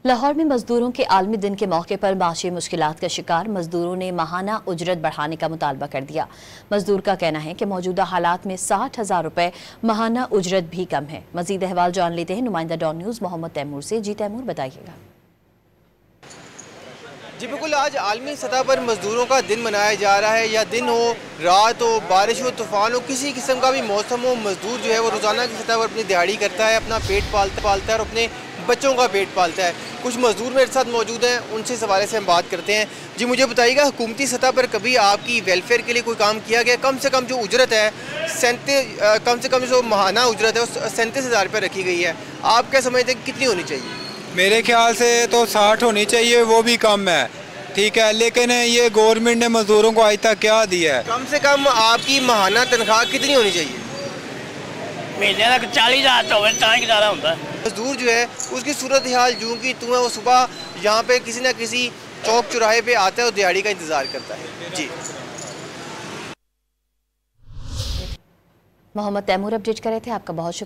लाहौर में मजदूरों के आलमी दिन के मौके पर माशी मुश्किलात का शिकार मजदूरों ने माहाना उजरत बढ़ाने का मुतालबा कर दिया। मजदूर का कहना है कि मौजूदा हालात में 60,000 रुपए माहाना उजरत भी कम है। मजीद अहवाल जान लेते हैं नुमाइंदा डॉन न्यूज़ मोहम्मद तैमूर से। जी तैमूर, बताइएगा। जी बिल्कुल, आज आलमी सतह पर मजदूरों का दिन मनाया जा रहा है। या दिन हो, रात हो, बारिश हो, तूफान हो, किसी किस्म का भी मौसम हो, मजदूर जो है वो रोज़ाना की सतह पर अपनी दिहाड़ी करता है, अपना पेट पालता है और अपने बच्चों का पेट पालता है। कुछ मजदूर मेरे साथ मौजूद हैं, उनसे इस हवाले से हम बात करते हैं। जी मुझे बताइएगा, हुकूमती सतह पर कभी आपकी वेलफेयर के लिए कोई काम किया गया? कम से कम जो उजरत है कम से कम जो माहाना उजरत है वो 37,000 रुपये रखी गई है। आप क्या समझते हैं कितनी होनी चाहिए? मेरे ख्याल से तो 60 होनी चाहिए, वो भी कम है, ठीक है। लेकिन ये गवर्नमेंट ने मजदूरों को आज तक क्या दिया है? कम से कम आपकी माहाना तनख्वाह कितनी होनी चाहिए? महीने तक 40,000 तो ज़्यादा होता है। मजदूर जो है उसकी सूरत हाल यूँ की तू है, वो सुबह यहाँ पे किसी न किसी चौक चौराहे पे आता है और दिहाड़ी का इंतज़ार करता है। जी मोहम्मद तैमूर अपडेट कर रहे थे, आपका बहुत शुक्रिया।